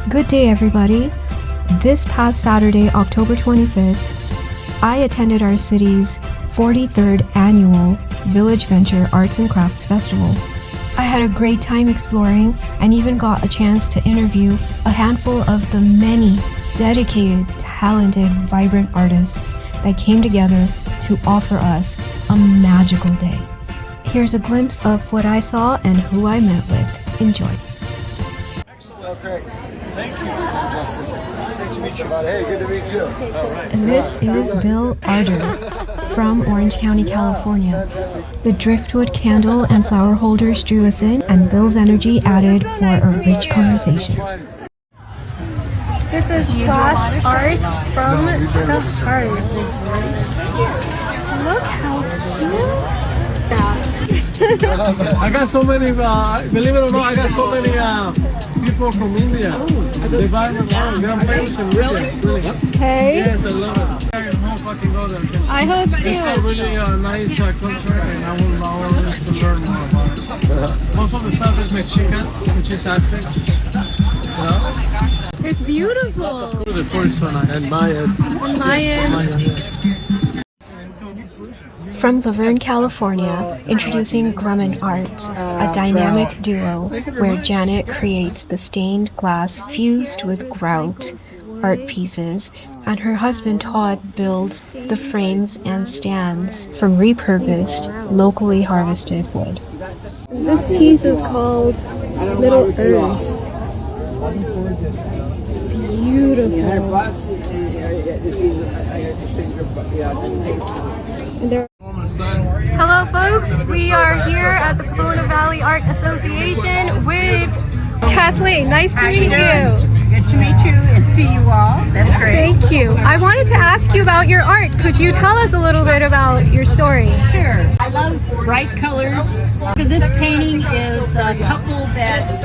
Good day, everybody. This past Saturday, October 25th, I attended our city's 43rd annual Village Venture Arts and Crafts Festival. I had a great time exploring and even got a chance to interview a handful of the many dedicated, talented, vibrant artists that came together to offer us a magical day. Here's a glimpse of what I saw and who I met with. Enjoy. Excellent. Great. Thank you, Justin. Great to meet you, buddy. Hey, good to meet you. All right. This is Bill Arder from Orange County, California. The driftwood candle and flower holders drew us in, and Bill's energy added for a rich conversation. This is glass art from the heart. Look how cute! I got so many, believe it or not, I got so many people from India. They buy my art. They're famous in India. Really? Hey. Yes, I love it. I hope I can go there. I hope too. It's a really nice culture, and I would love to learn more about it. Most of the stuff is Mexican, which is Aztecs. It's beautiful. The first one, and Mayan. From Laverne, California, introducing Grumanarts, a dynamic duo where Janet creates the stained glass fused with grout art pieces, and her husband Todd builds the frames and stands from repurposed, locally harvested wood. This piece is called Little Earth. Beautiful. Hello folks, we are here at the Pomona Valley Art Association with Kathleen. Nice to meet you. Good to meet you and see you all. That's great. Thank you. I wanted to ask you about your art. Could you tell us a little bit about your story? Sure. I love bright colors. This painting is a couple that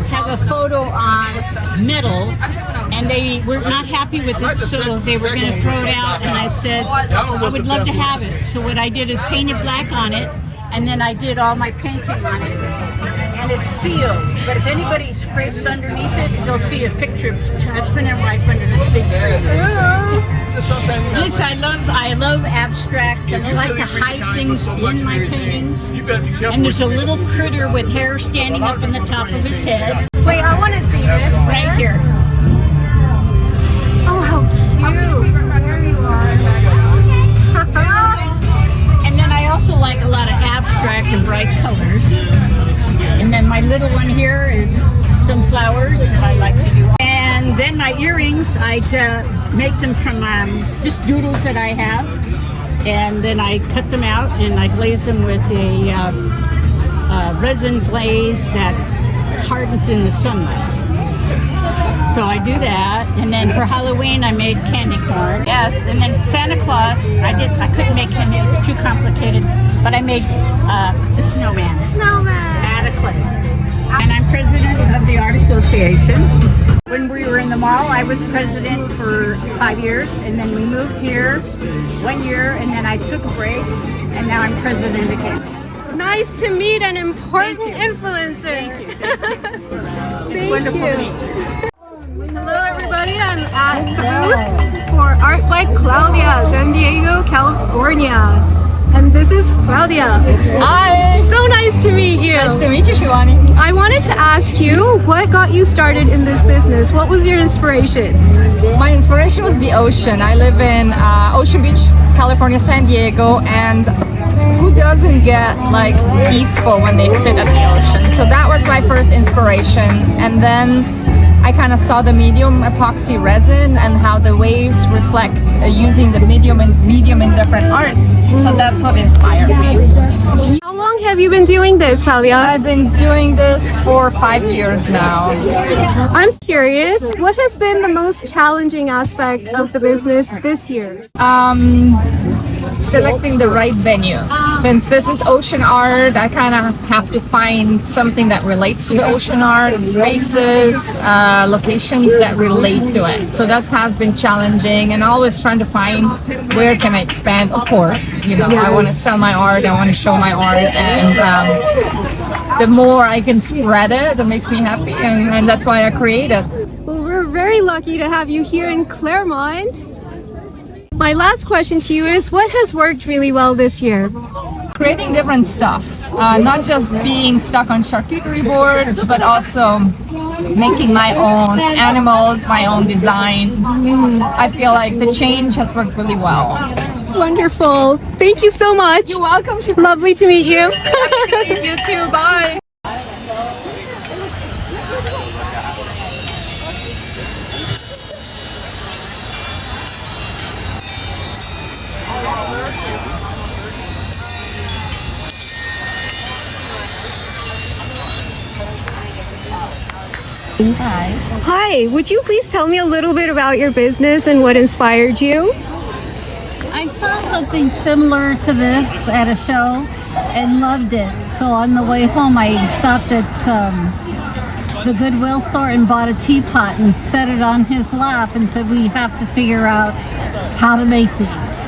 have a photo on metal, and they were not happy with it, so they were going to throw it out, and I said, I would love to have it. So what I did is painted black on it, and then I did all my painting on it. And it's sealed, but if anybody scrapes underneath it, they'll see a picture of husband and wife under this big tree. Yes, I love abstracts, and I like to hide things in my paintings. And there's a little critter with hair standing up on the top of his head. Wait, I want to see this. Right here. Oh, how cute. There you are. And then I also like a lot of abstract and bright colors. And then my little one here is some flowers that I like to do. And then my earrings, I make them from just doodles that I have. And then I cut them out and I glaze them with a resin glaze that hardens in the sunlight. So I do that, and then for Halloween I made candy corn. Yes, and then Santa Claus, I couldn't make him, it was too complicated, but I made the snowman. Out of clay. And I'm president of the Art Association. When we were in the mall, I was president for 5 years, and then we moved here 1 year, and then I took a break, and now I'm president again. Nice to meet an important influencer. It's wonderful to meet you. Hello everybody, I'm at the booth for Art by Claudia, San Diego, California. And this is Claudia. Hi! So nice to meet you. Nice to meet you, Shivani. I wanted to ask you, what got you started in this business? What was your inspiration? My inspiration was the ocean. I live in Ocean Beach, California, San Diego, and who doesn't get like peaceful when they sit at the ocean? So that was my first inspiration. And then I kind of saw the medium epoxy resin and how the waves reflect using the medium in different arts. So that's what inspired me. How long have you been doing this, Claudia? I've been doing this for 5 years now. I'm curious, what has been the most challenging aspect of the business this year? Selecting the right venue. Since this is ocean art, I kind of have to find something that relates to the ocean art, spaces, locations that relate to it. So that has been challenging, and always trying to find where can I expand. Of course, you know, I want to sell my art, I want to show my art, and the more I can spread it, that makes me happy, and that's why I create it. Well, we're very lucky to have you here in Claremont. My last question to you is, what has worked really well this year? Creating different stuff, not just being stuck on charcuterie boards, but also making my own animals, my own designs. I feel like the change has worked really well. Wonderful. Thank you so much. You're welcome. Lovely to meet you. You too. Bye. Hi, would you please tell me a little bit about your business and what inspired you? I saw something similar to this at a show and loved it. So on the way home, I stopped at the Goodwill store and bought a teapot and set it on his lap and said, we have to figure out how to make these.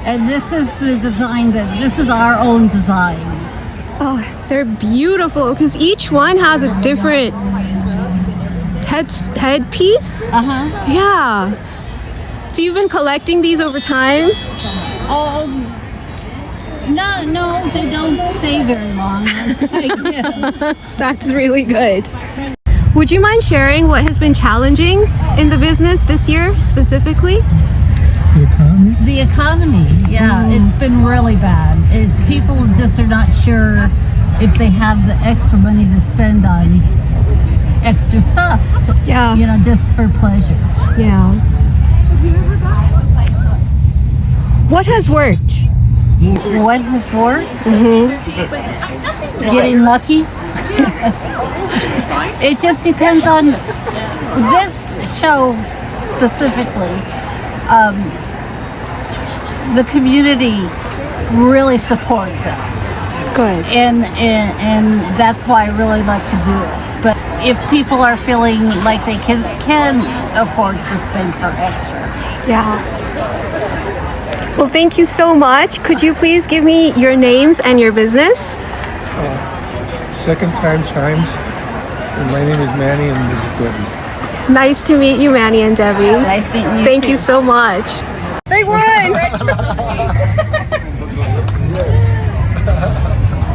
And this is the design this is our own design. Oh, they're beautiful because each one has a different headpiece. Yeah. So you've been collecting these over time? Oh, no, they don't stay very long. That's really good. Would you mind sharing what has been challenging in the business this year specifically? The economy, yeah, it's been really bad. People just are not sure if they have the extra money to spend on extra stuff. Yeah. You know, just for pleasure. Yeah. What has worked? What has worked? Getting lucky. It just depends on this show specifically. The community really supports it. Good. And that's why I really like to do it. But if people are feeling like they can afford to spend for extra. Yeah. Well, thank you so much. Could you please give me your names and your business? Secondtymechimes. And my name is Manny and this is Debbie. Nice to meet you, Manny and Debbie. Nice meeting you. Thank you so much. Big one!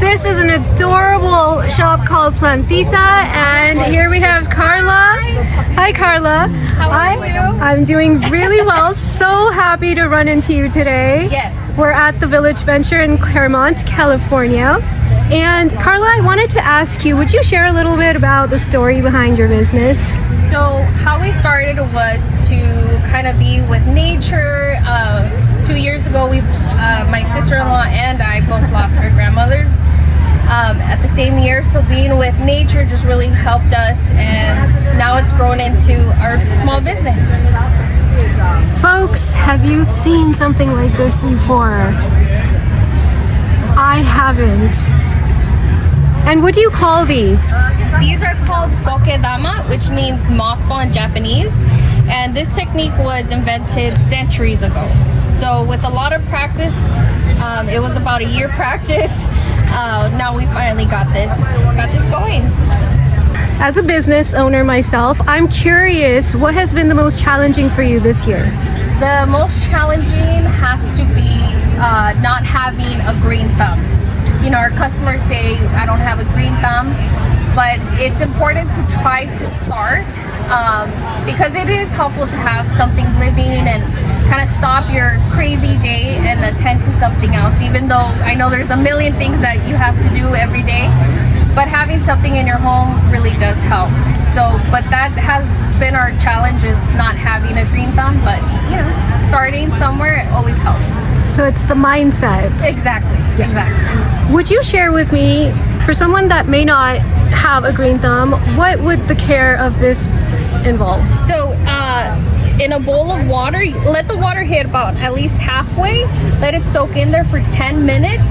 This is an adorable shop called Plantita, and here we have Carla. Hi, Carla. How are you? I'm doing really well. So happy to run into you today. Yes. We're at the Village Venture in Claremont, California. And Carla, I wanted to ask you, would you share a little bit about the story behind your business? So how we started was to kind of be with nature. 2 years ago, my sister-in-law and I both lost our grandmothers at the same year. So being with nature just really helped us, and now it's grown into our small business. Folks, have you seen something like this before? I haven't. And what do you call these? These are called kokedama, which means moss ball in Japanese. And this technique was invented centuries ago. So with a lot of practice, it was about a year practice. Now we finally got this going. As a business owner myself, I'm curious, what has been the most challenging for you this year? The most challenging has to be not having a green thumb. You know, our customers say, I don't have a green thumb, but it's important to try to start because it is helpful to have something living and kind of stop your crazy day and attend to something else, even though I know there's a million things that you have to do every day, but having something in your home really does help. So, but that has been our challenge, is not having a green thumb, but you know, starting somewhere, it always helps. So it's the mindset. Exactly, exactly. Would you share with me, for someone that may not have a green thumb, what would the care of this involve? So in a bowl of water, let the water hit about at least halfway, let it soak in there for 10 minutes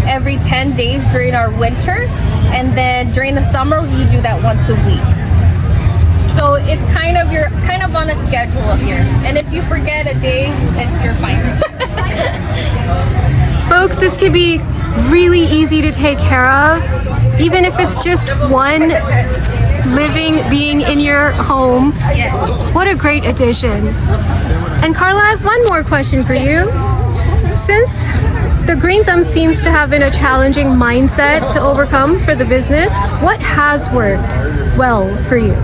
every 10 days during our winter, and then during the summer you do that once a week. So it's you're kind of on a schedule here, and if you forget a day, then you're fine. Folks, this could be really easy to take care of, even if it's just one living being in your home. What a great addition. And Carla, I have one more question for you. Since the green thumb seems to have been a challenging mindset to overcome for the business, what has worked well for you?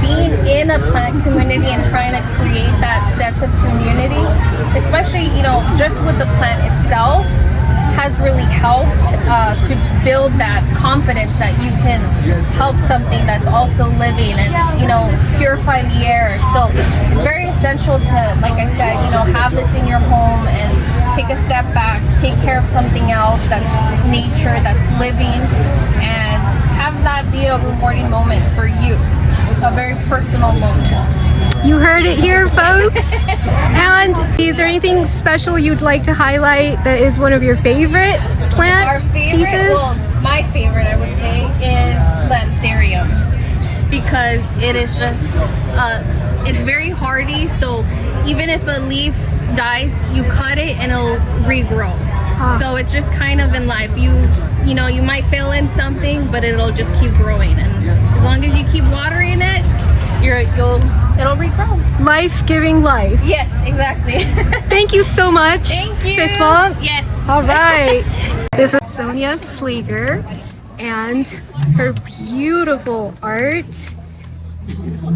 Being in a plant community and trying to create that sense of community, especially, you know, just with the plant itself, has really helped to build that confidence that you can help something that's also living and, you know, purify the air. So it's very essential to, like I said, you know, have this in your home and take a step back, take care of something else that's nature, that's living, and have that be a rewarding moment for you, a very personal moment. You heard it here, folks. And is there anything special you'd like to highlight that is one of your favorite plant Our favorite, pieces? well, my favorite, I would say, is Lantharium, because it is just, it's very hardy. So even if a leaf dies, you cut it and it'll regrow. So it's just kind of in life. You know, you might fail in something, but it'll just keep growing. And as long as you keep watering it, it'll regrow. Life-giving life. Yes, exactly. Thank you so much. Thank you. Fist bump. Yes. All right. This is Sonia Sleeger and her beautiful art.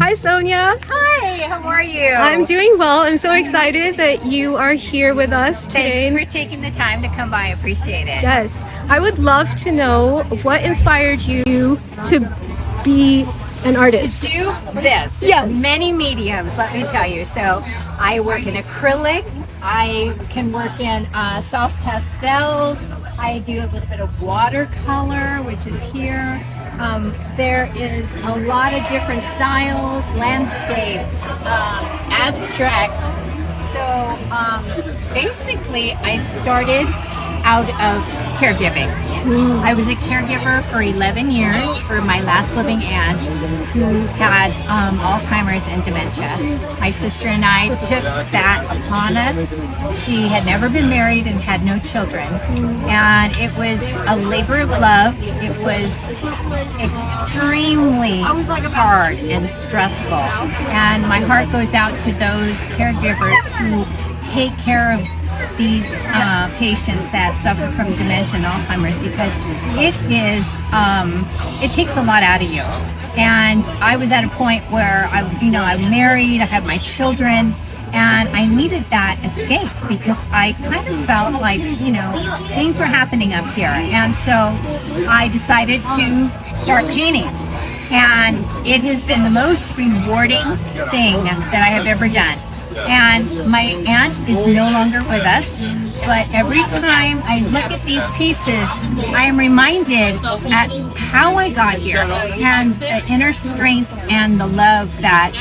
Hi, Sonia. Hi, how are you? I'm doing well. I'm so excited that you are here with us today. Thanks for taking the time to come by. I appreciate it. Yes. I would love to know what inspired you to be an artist. To do this. Yes. Many mediums, let me tell you. So I work in acrylic. I can work in soft pastels. I do a little bit of watercolor, which is here. There is a lot of different styles, landscape, abstract. So basically I started out of caregiving. I was a caregiver for 11 years for my last living aunt who had Alzheimer's and dementia. My sister and I took that upon us. She had never been married and had no children. And it was a labor of love. It was extremely hard and stressful. And my heart goes out to those caregivers who take care of these patients that suffer from dementia and Alzheimer's, because it takes a lot out of you. And I was at a point where I'm married, I have my children, and I needed that escape because I kind of felt like, things were happening up here. And so I decided to start painting. And it has been the most rewarding thing that I have ever done. And my aunt is no longer with us, but every time I look at these pieces, I am reminded at how I got here and the inner strength and the love that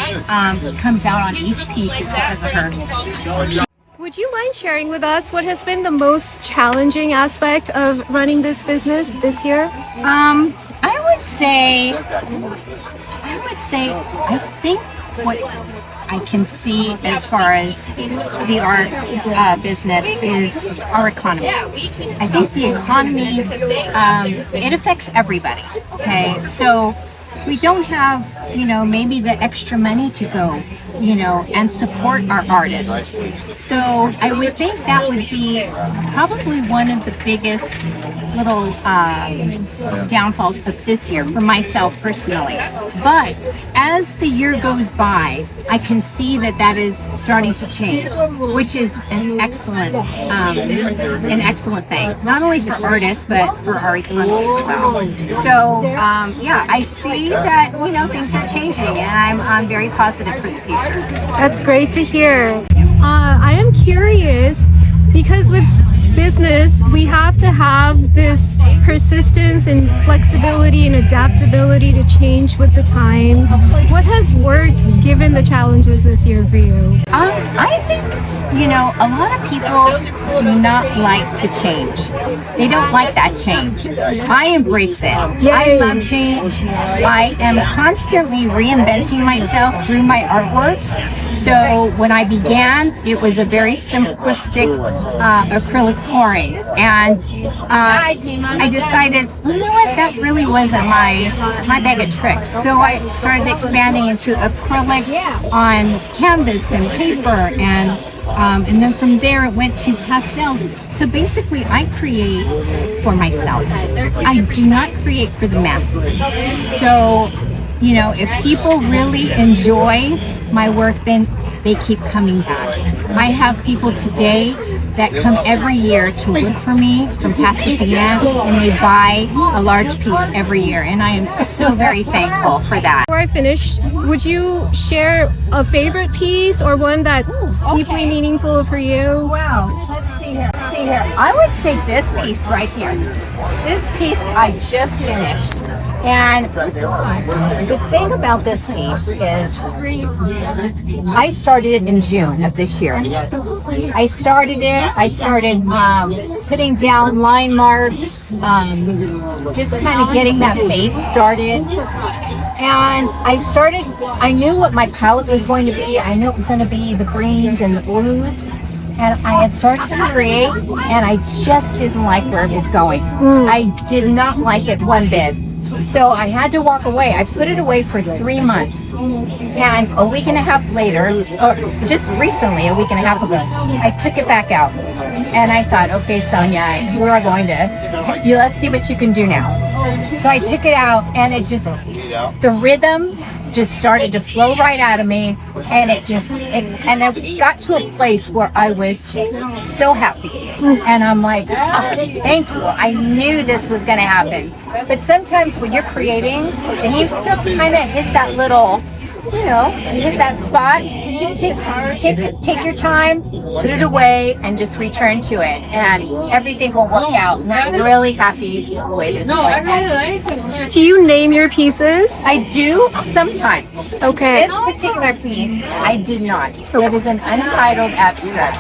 comes out on each piece is because of her. Would you mind sharing with us what has been the most challenging aspect of running this business this year? I would say, I think what I can see as far as the art business is our economy. I think the economy, it affects everybody, okay? So we don't have, maybe the extra money to go, and support our artists. So I would think that would be probably one of the biggest little downfalls of this year for myself personally. But as the year goes by, I can see that is starting to change, which is an excellent thing, not only for artists but for our economy as well. So I see that things are changing, and I'm very positive for the future. That's great to hear. I am curious because with business, we have to have this persistence and flexibility and adaptability to change with the times. What has worked given the challenges this year for you? I think, a lot of people do not like to change. They don't like that change. I embrace it. Yay. I love change. I am constantly reinventing myself through my artwork. So when I began, it was a very simplistic acrylic pouring, and I decided, you know what, that really wasn't my bag of tricks. So I started expanding into acrylic on canvas and paper, and then from there it went to pastels. So basically I create for myself. I do not create for the masses. So, you know, if people really enjoy my work, then they keep coming back. I have people today that come every year to look for me from Pasadena, and they buy a large piece every year, and I am so very thankful for that. Before I finish, would you share a favorite piece or one that's deeply meaningful for you? Wow, let's see here. I would say this piece right here. This piece I just finished. And the thing about this piece is I started it in June of this year. I started putting down line marks, just kind of getting that base started. And I knew what my palette was going to be. I knew it was going to be the greens and the blues. And I had started to create, and I just didn't like where it was going. I did not like it one bit. So I had to walk away. I put it away for 3 months. And a week and a half later, or just recently, a week and a half ago, I took it back out. And I thought, okay, Sonia, you are going to, let's see what you can do now. So I took it out, and it just, the rhythm just started to flow right out of me, and and I got to a place where I was so happy, and I'm like, oh, thank you. I knew this was going to happen. But sometimes when you're creating and you just kind of hit that little, you know, you hit that spot, just take your time, put it away, and just return to it, and everything will work out. And I'm really happy the way this went. Do you name your pieces? I do sometimes. Okay. This particular piece, I did not. It is an untitled abstract,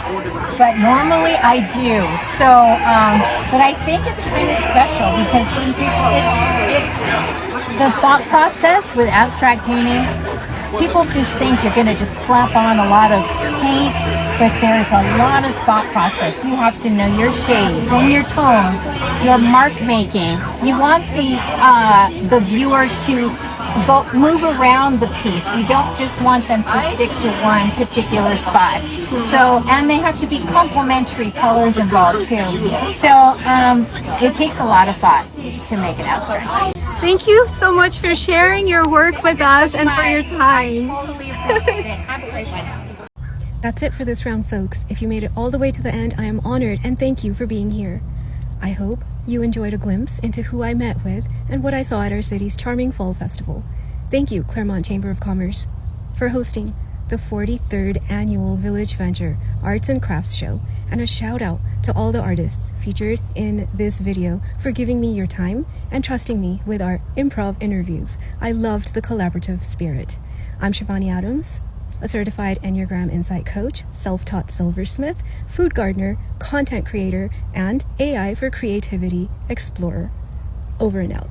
but normally I do. So, but I think it's kind of special because the thought process with abstract painting, people just think you're going to just slap on a lot of paint, but there's a lot of thought process. You have to know your shades and your tones, your mark making. You want the viewer to move around the piece. You don't just want them to stick to one particular spot. So, and they have to be complementary colors involved too. So it takes a lot of thought to make an abstract. Thank you so much for sharing your work with us and for your time. I totally appreciate it. Have a great one. That's it for this round, folks. If you made it all the way to the end, I am honored and thank you for being here. I hope you enjoyed a glimpse into who I met with and what I saw at our city's charming fall festival. Thank you, Claremont Chamber of Commerce, for hosting the 43rd Annual Village Venture Arts and Crafts Show, and a shout out to all the artists featured in this video for giving me your time and trusting me with our improv interviews. I loved the collaborative spirit. I'm Shivani Adams, a certified Enneagram Insight Coach, self-taught silversmith, food gardener, content creator, and AI for Creativity explorer. Over and out.